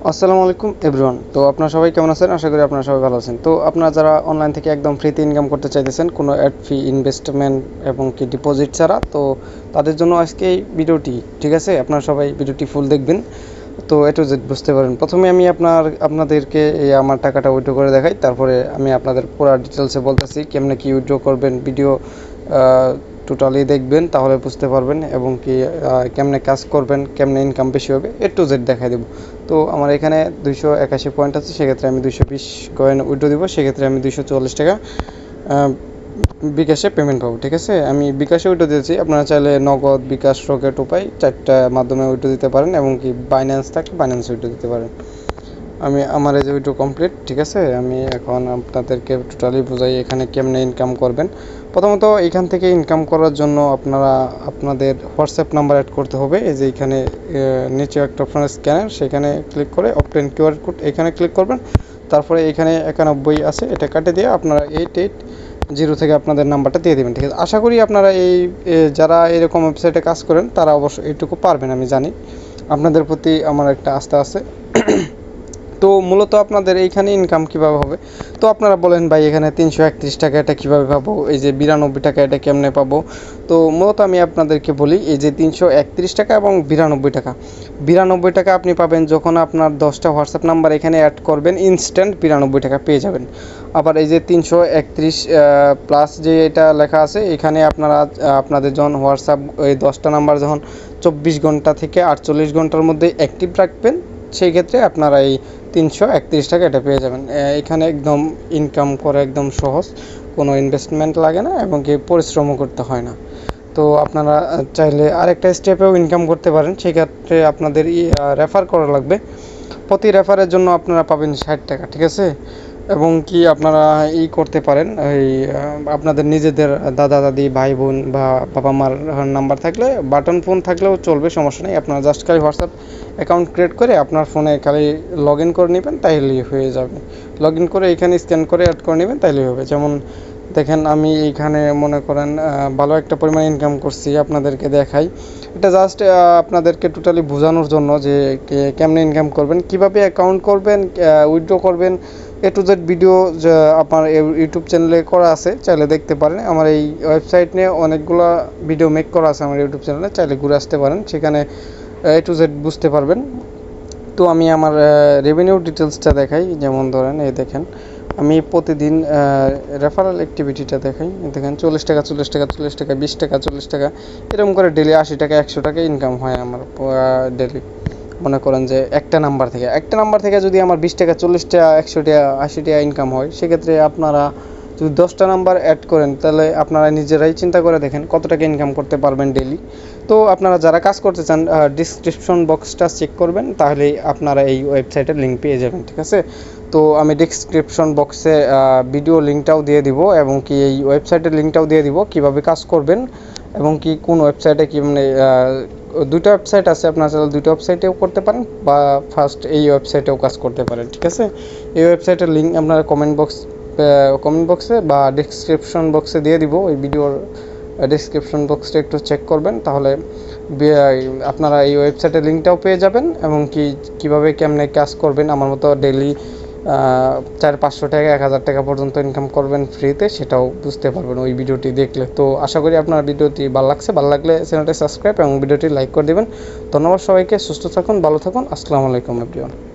আসসালামু আলাইকুম এভরিওয়ান। তো আপনারা সবাই কেমন আছেন? আশা করি আপনারা সবাই ভালো আছেন। তো আপনারা যারা অনলাইন থেকে একদম ফ্রিতে ইনকাম করতে চাইতেছেন কোনো অ্যাড ফি, ইনভেস্টমেন্ট এবং কি ডিপোজিট ছাড়া, তো তাদের জন্য আজকে এই ভিডিওটি, ঠিক আছে? আপনারা সবাই ভিডিওটি ফুল দেখবেন, তো এ টু জেড বুঝতে পারেন। প্রথমে আমি আপনাদেরকে এই আমার টাকাটা উইথড্র করে দেখাই, তারপরে আমি আপনাদের পুরো ডিটেলসে বলতেছি কেমনে কি উইথড্র করবেন। ভিডিও টোটালি দেখবেন, তাহলে বুঝতে পারবেন এবং কি কেমনে কাজ করবেন, কেমনে ইনকাম বেশি হবে, এ টু জেড দেখাই দেবো। তো আমার এখানে 281 পয়েন্ট আছে, সেক্ষেত্রে আমি 220 কয়েন উইথড্র দিব, সেক্ষেত্রে আমি 244 টাকা বিকাশে পেমেন্ট পাবো, ঠিক আছে? আমি বিকাশে উইথড্র দিয়েছি, আপনারা চাইলে নগদ, বিকাশ, রকেট উপায় 4টা মাধ্যমে উইথড্র দিতে পারেন এবং কি বাইন্যান্স থাকলে বাইন্যান্সে উইথড্র দিতে পারেন। আমার এই যে উইথড্র কমপ্লিট, ঠিক আছে? আমি এখন আপনাদেরকে টোটালি বোঝাই এখানে কেমনে ইনকাম করবেন। প্রথমত এখান থেকে ইনকাম করার জন্য আপনাদের হোয়াটসঅ্যাপ নাম্বার অ্যাড করতে হবে। এই যে এখানে নিচে একটা অপশন স্ক্যানার, সেখানে ক্লিক করে অবটেন কিউআর কোড এখানে ক্লিক করবেন। তারপরে এখানে 91 আছে, এটা কাটে দিয়ে আপনারা 880 থেকে আপনাদের নাম্বারটা দিয়ে দেবেন, ঠিক আছে? আশা করি আপনারা যারা এরকম ওয়েবসাইটে কাজ করেন তারা অবশ্যই এইটুকু পারবেন, আমি জানি। আপনাদের প্রতি আমার একটা আস্থা আছে। তো মূলত আপনাদের এইখানে ইনকাম কীভাবে হবে? তো আপনারা বলেন ভাই এখানে 331 টাকা এটা কীভাবে পাবো, এই যে 92 টাকা এটা কেমনে পাবো? তো মূলত আমি আপনাদেরকে বলি, এই যে 331 টাকা এবং 92 টাকা আপনি পাবেন যখন আপনার 10টা হোয়াটসঅ্যাপ নাম্বার এখানে অ্যাড করবেন, ইনস্ট্যান্ট 92 টাকা পেয়ে যাবেন। আবার এই যে 331 প্লাস যে এটা লেখা আছে, এখানে আপনাদের যখন হোয়াটসঅ্যাপ এই 10টা নাম্বার যখন 24 ঘন্টা থেকে 48 ঘন্টার মধ্যে অ্যাক্টিভ রাখবেন, সেই ক্ষেত্রে আপনারা এই 331 টাকা এটা পেয়ে যাবেন। এখানে একদম ইনকাম করা একদম সহজ, কোনো ইনভেস্টমেন্ট লাগে না এবং কি পরিশ্রমও করতে হয় না। তো আপনারা চাইলে আরেকটা স্টেপেও ইনকাম করতে পারেন, সেক্ষেত্রে আপনাদের রেফার করা লাগবে। প্রতি রেফারের জন্য আপনারা পাবেন 60 টাকা, ঠিক আছে? এবং কি আপনারা করতে পারেন, আপনাদের নিজেদের দাদা দাদি, ভাই বোন বা বাবা মার নাম্বার থাকলে, বাটন ফোন থাকলেও চলবে, সমস্যা নেই। আপনারা জাস্ট খালি হোয়াটসঅ্যাপ অ্যাকাউন্ট ক্রিয়েট করে আপনার ফোনে খালি লগ ইন করে নেবেন, তাইলেই হয়ে যাবে। লগ ইন করে এখানে স্ক্যান করে অ্যাড করে নেবেন, তাইলেই হবে। যেমন দেখেন, আমি এইখানে মনে করেন ভালো একটা পরিমাণ ইনকাম করছি, আপনাদেরকে দেখাই। এটা জাস্ট আপনাদেরকে টোটালি বোঝানোর জন্য যে কেমনে ইনকাম করবেন, কিভাবে অ্যাকাউন্ট করবেন, উইথড্র করবেন, এ টু জেড ভিডিও আপনার ইউটিউব চ্যানেলে করা আছে, চাইলে দেখতে পারেন। আমার এই ওয়েবসাইট নিয়ে অনেকগুলো ভিডিও মেক করা আছে আমার ইউটিউব চ্যানেলে, চাইলে ঘুরে আসতে পারেন, সেখানে এ টু জেড বুঝতে পারবেন। তো আমি আমার রেভিনিউ ডিটেলসটা দেখাই। যেমন ধরেন এই দেখেন, আমি প্রতিদিন রেফারেল অ্যাক্টিভিটিটা দেখাই। দেখেন 40 টাকা, 40 টাকা, 40 টাকা, 20 টাকা, 40 টাকা, এরকম করে ডেলি 80 টাকা, 100 টাকা ইনকাম হয় আমার ডেলি। মনে করেন যে একটা নাম্বার থেকে যদি আমার 20 টাকা, 40 টাকা, 100 টাকা, 80 টাকা ইনকাম হয়, সেক্ষেত্রে আপনারা যদি 10টা নাম্বার অ্যাড করেন, তাহলে আপনারা নিজেরাই চিন্তা করে দেখেন কত টাকা ইনকাম করতে পারবেন ডেলি। তো আপনারা যারা কাজ করতে চান, ডিসক্রিপশন বক্সটা চেক করবেন, তাহলে আপনারা এই ওয়েবসাইটের লিঙ্ক পেয়ে যাবেন, ঠিক আছে? তো আমি ডিসক্রিপশন বক্সে ভিডিও লিঙ্কটাও দিয়ে দিব এবং কি এই ওয়েবসাইটের লিঙ্কটাও দিয়ে দিব, কীভাবে কাজ করবেন এবং কি কোন ওয়েবসাইটে কি, মানে দুটো ওয়েবসাইট আছে, আপনারা চাইলে দুটো ওয়েবসাইটেও করতে পারেন বা ফার্স্ট এই ওয়েবসাইটেও কাজ করতে পারেন, ঠিক আছে? এই ওয়েবসাইটের লিঙ্ক আপনারা কমেন্ট বক্সে বা ডিসক্রিপশন বক্সে দিয়ে দিব। ওই ভিডিওর ডিসক্রিপশন বক্সটা একটু চেক করবেন, তাহলে আপনারা এই ওয়েবসাইটের লিঙ্কটাও পেয়ে যাবেন এবং কীভাবে কেমনে কাজ করবেন, আমার মতো ডেলি 400-500 টাকা, 1000 টাকা পর্যন্ত ইনকাম করবেন ফ্রিতে, সেটাও বুঝতে পারবেন ওই ভিডিওটি দেখলে। তো আশা করি আপনার ভিডিওটি ভালো লাগলে চ্যানেলটি সাবস্ক্রাইব এবং ভিডিওটি লাইক করে দেবেন। ধন্যবাদ সবাইকে, সুস্থ থাকুন, ভালো থাকুন। আসসালামু আলাইকুম এভরিওয়ান।